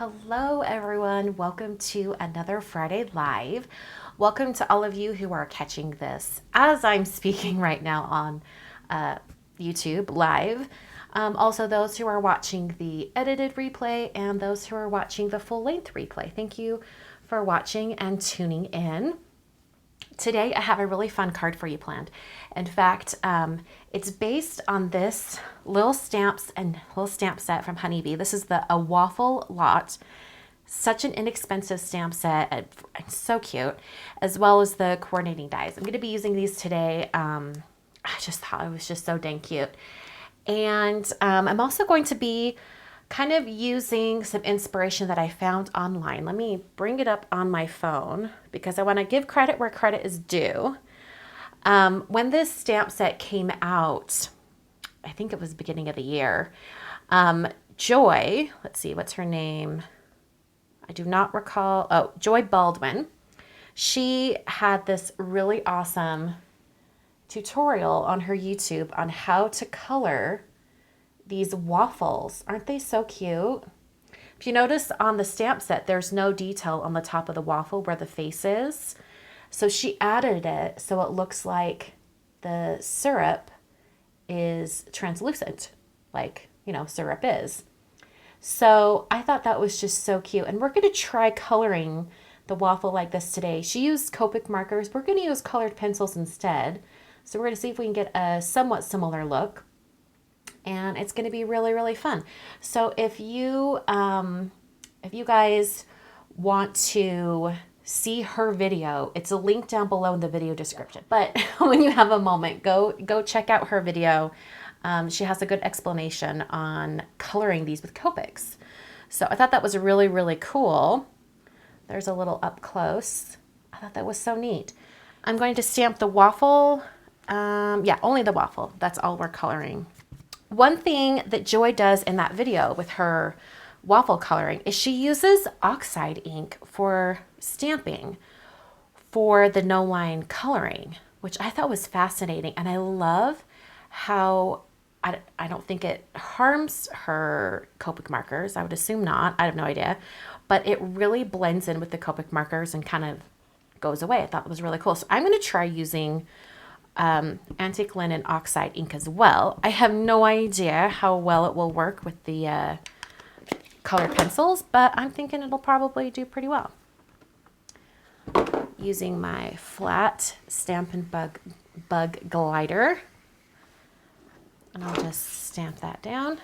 Hello everyone, welcome to another Friday Live. Welcome to all of you who are catching this as I'm speaking right now on YouTube Live. Also those who are watching the edited replay and those who are watching the full-length replay. Thank you for watching and tuning in. Today I have a really fun card for you planned. In fact, it's based on this little stamp set from Honeybee. This is a waffle lot. Such an inexpensive stamp set and so cute, as well as the coordinating dies. I'm going to be using these today. I just thought it was just so dang cute. And I'm also going to be kind of using some inspiration that I found online. Let me bring it up on my phone because I want to give credit where credit is due. When this stamp set came out, I think it was the beginning of the year, Joy, let's see, what's her name? I do not recall. Oh, Joy Baldwin. She had this really awesome tutorial on her YouTube on how to color these waffles. Aren't they so cute? If you notice on the stamp set, there's no detail on the top of the waffle where the face is. So she added it so it looks like the syrup is translucent, like, you know, syrup is. So I thought that was just so cute. And we're going to try coloring the waffle like this today. She used Copic markers. We're going to use colored pencils instead. So we're going to see if we can get a somewhat similar look. And it's going to be really, really fun. So if you guys want to see her video, it's a link down below in the video description. But when you have a moment, go check out her video. She has a good explanation on coloring these with Copics. So I thought that was really, really cool. There's a little up close. I thought that was so neat. I'm going to stamp the waffle. Yeah, only the waffle. That's all we're coloring. One thing that Joy does in that video with her waffle coloring is she uses oxide ink for stamping for the no line coloring, which I thought was fascinating. And I love how I don't think it harms her Copic markers. I would assume not. I have no idea. But it really blends in with the Copic markers and kind of goes away. I thought it was really cool. So I'm going to try using Antique Linen oxide ink as well. I have no idea how well it will work with the colored pencils, but I'm thinking it'll probably do pretty well. Using my flat Stampin' Bug glider, and I'll just stamp that down.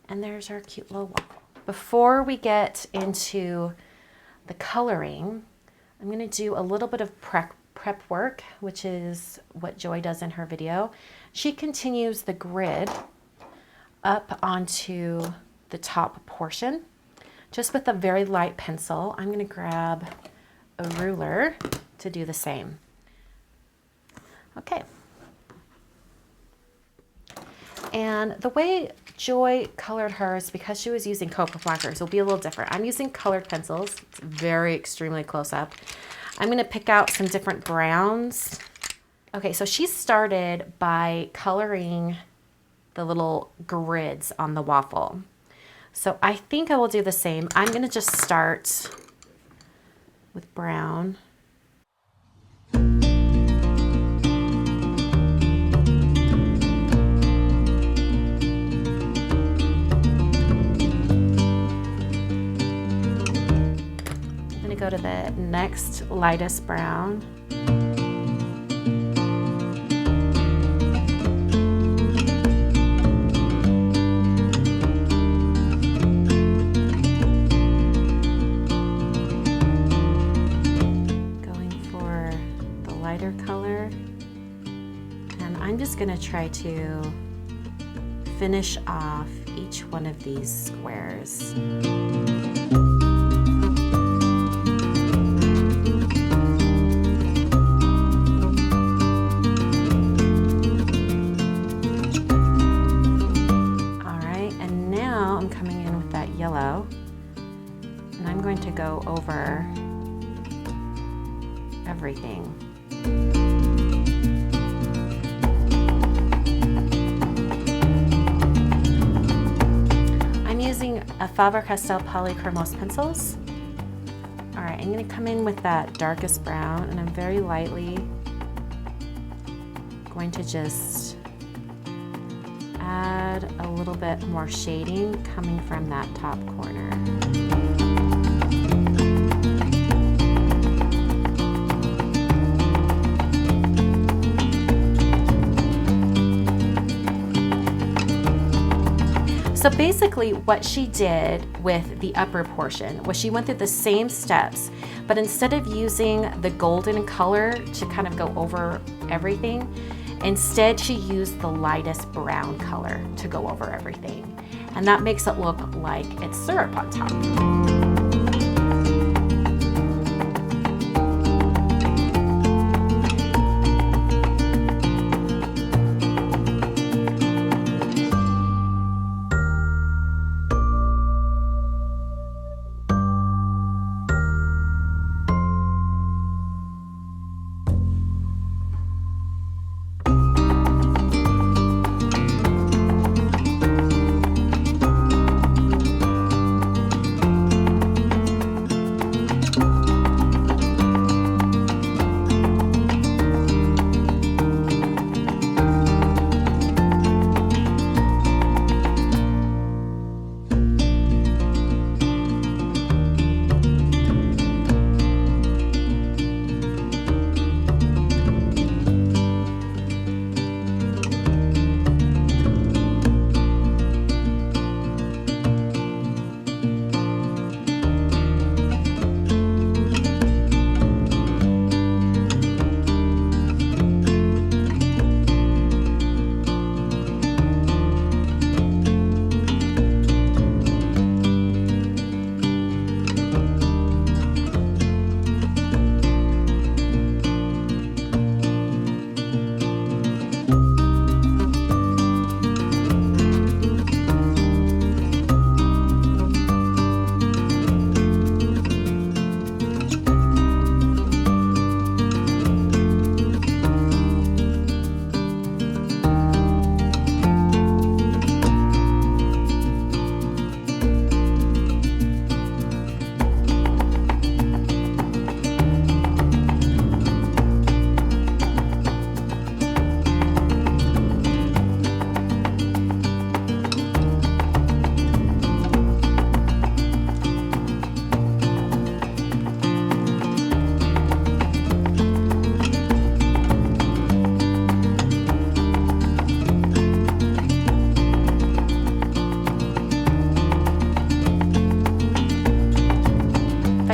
And there's our cute little waffle. Before we get into the coloring, I'm going to do a little bit of prep work, which is what Joy does in her video. She continues the grid up onto the top portion just with a very light pencil. I'm going to grab a ruler to do the same. Okay. And the way Joy colored hers, because she was using Copic markers, will be a little different. I'm using colored pencils. It's very extremely close up. I'm going to pick out some different browns. Okay, so she started by coloring the little grids on the waffle. So I think I will do the same. I'm going to just start with brown. Go to the next lightest brown. Going for the lighter color. And I'm just going to try to finish off each one of these squares. Yellow, and I'm going to go over everything. I'm using Faber-Castell Polychromos pencils. All right, I'm gonna come in with that darkest brown, and I'm very lightly going to just add a little bit more shading coming from that top corner. So basically what she did with the upper portion was she went through the same steps, but instead of using the golden color to kind of go over everything, instead she used the lightest brown color to go over everything. And that makes it look like it's syrup on top.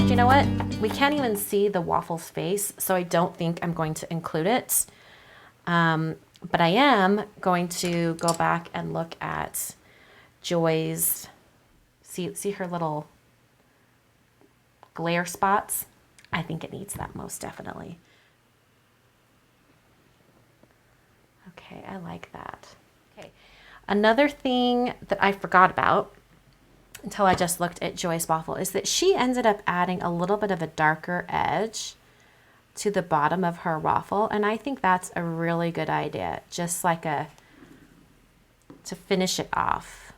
You know what? We can't even see the waffle's face, so I don't think I'm going to include it. But I am going to go back and look at Joy's, see her little glare spots? I think it needs that most definitely. Okay, I like that. Okay, another thing that I forgot about until I just looked at Joy's waffle is that she ended up adding a little bit of a darker edge to the bottom of her waffle, and I think that's a really good idea, just like to finish it off.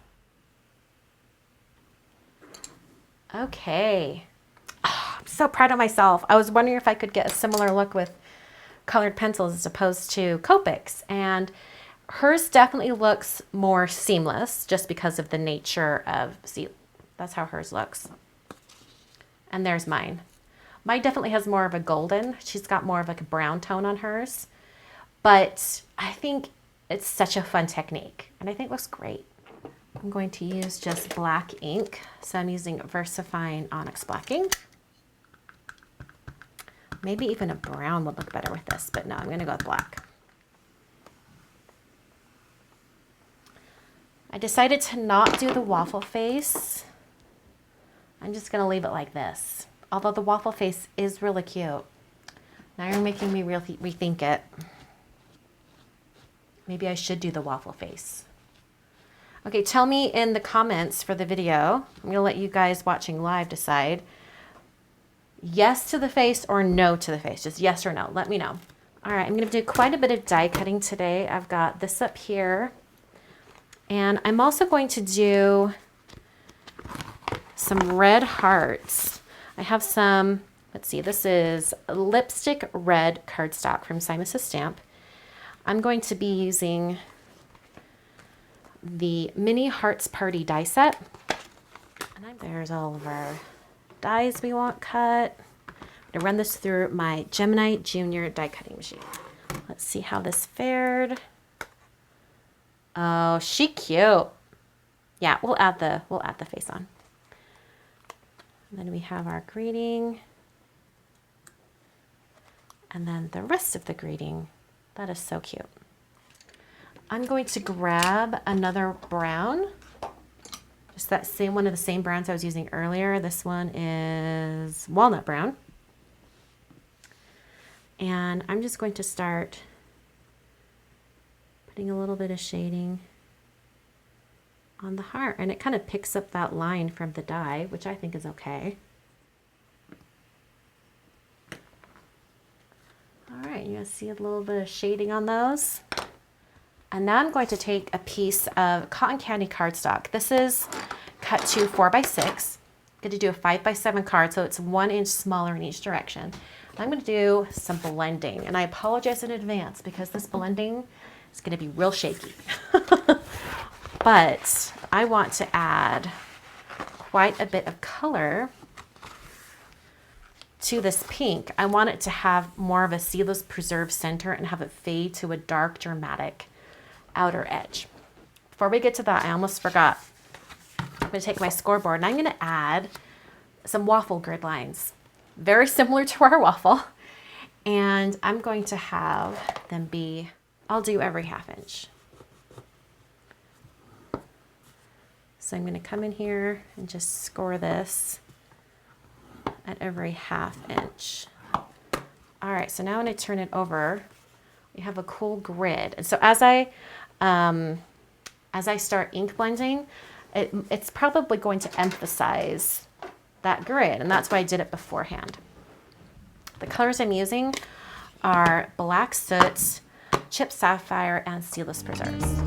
Okay, I'm so proud of myself. I was wondering if I could get a similar look with colored pencils as opposed to Copics, and hers definitely looks more seamless just because of the nature of, see, that's how hers looks. And there's mine. Mine definitely has more of a golden. She's got more of like a brown tone on hers. But I think it's such a fun technique, and I think it looks great. I'm going to use just black ink. So I'm using VersaFine Onyx Black ink. Maybe even a brown would look better with this, but no, I'm going to go with black. I decided to not do the waffle face. I'm just going to leave it like this. Although the waffle face is really cute. Now you're making me rethink it. Maybe I should do the waffle face. Okay, tell me in the comments for the video. I'm going to let you guys watching live decide. Yes to the face or no to the face. Just yes or no. Let me know. All right, I'm going to do quite a bit of die cutting today. I've got this up here. And I'm also going to do some red hearts. I have some, let's see, this is lipstick red cardstock from Simon Says Stamp. I'm going to be using the Mini Hearts Party die set. And there's all of our dies we want cut. I'm going to run this through my Gemini Junior die cutting machine. Let's see how this fared. Oh, she cute. Yeah, we'll add the face on. And then we have our greeting. And then the rest of the greeting. That is so cute. I'm going to grab another brown. Just that same one of the same browns I was using earlier. This one is walnut brown. And I'm just going to start putting a little bit of shading on the heart. And it kind of picks up that line from the die, which I think is okay. All right, you're going to see a little bit of shading on those. And now I'm going to take a piece of cotton candy cardstock. This is cut to 4x6. I'm going to do a 5x7 card, so it's 1 inch smaller in each direction. I'm going to do some blending, and I apologize in advance because this blending is going to be real shaky. But I want to add quite a bit of color to this pink. I want it to have more of a seedless preserved center and have it fade to a dark, dramatic outer edge. Before we get to that, I almost forgot. I'm going to take my scoreboard and I'm going to add some waffle grid lines. Very similar to our waffle. And I'm going to have them be, I'll do every 1/2 inch. So I'm going to come in here and just score this at every 1/2 inch. All right, so now when I turn it over, we have a cool grid. And so as I start ink blending, it's probably going to emphasize that grid, and that's why I did it beforehand. The colors I'm using are Black Soot, Chipped Sapphire, and Seedless Preserves.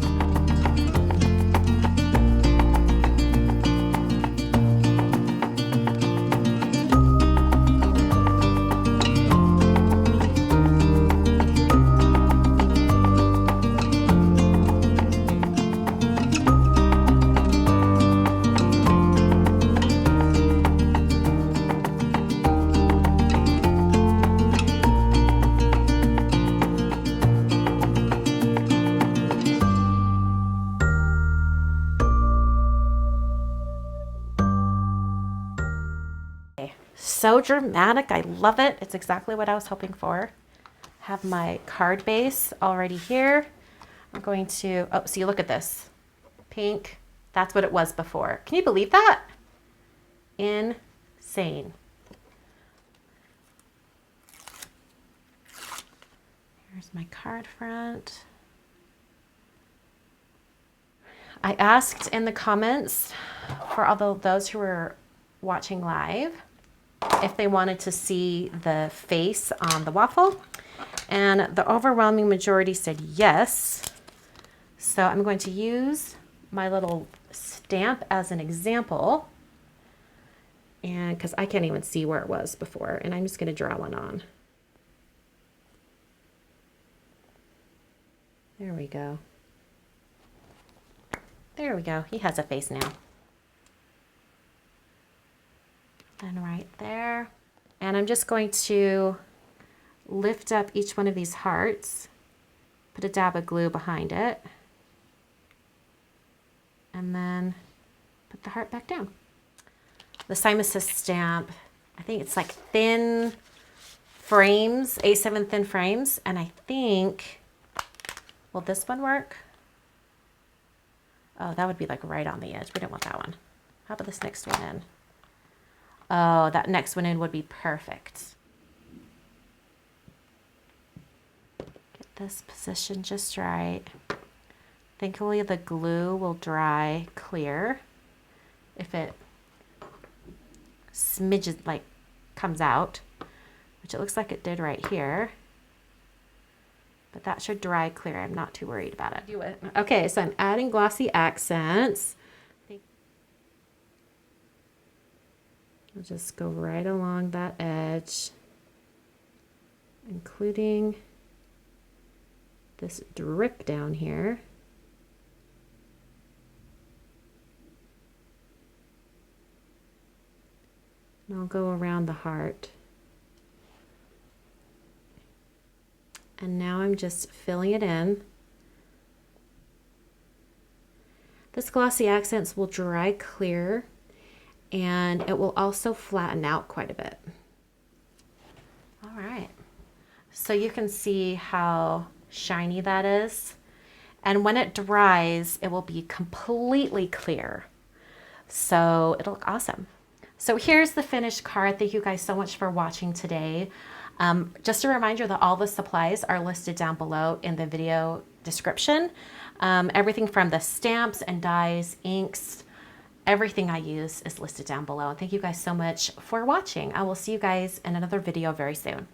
So dramatic. I love it. It's exactly what I was hoping for. Have my card base already here. I'm going to, oh, see, look at this. Pink. That's what it was before. Can you believe that? Insane. Here's my card front. I asked in the comments for all those who were watching live if they wanted to see the face on the waffle, and the overwhelming majority said yes. So I'm going to use my little stamp as an example, and because I can't even see where it was before, and I'm just going to draw one on. There we go. There we go. He has a face now. And right there. And I'm just going to lift up each one of these hearts, put a dab of glue behind it, and then put the heart back down. The Simon Says Stamp, I think it's like thin frames, A7 thin frames, and I think, will this one work? Oh, that would be like right on the edge. We don't want that one. How about this next one in? Oh, that next one in would be perfect. Get this position just right. Thankfully, the glue will dry clear. If it smidges, like, comes out, which it looks like it did right here. But that should dry clear. I'm not too worried about it. Do it. Okay, so I'm adding glossy accents. I'll just go right along that edge, including this drip down here. And I'll go around the heart. And now I'm just filling it in. This Glossy Accents will dry clear, and it will also flatten out quite a bit. All right, so you can see how shiny that is. And when it dries, it will be completely clear. So it'll look awesome. So here's the finished card. Thank you guys so much for watching today. Just a reminder that all the supplies are listed down below in the video description. Everything from the stamps and dies, inks, everything I use is listed down below. And thank you guys so much for watching. I will see you guys in another video very soon.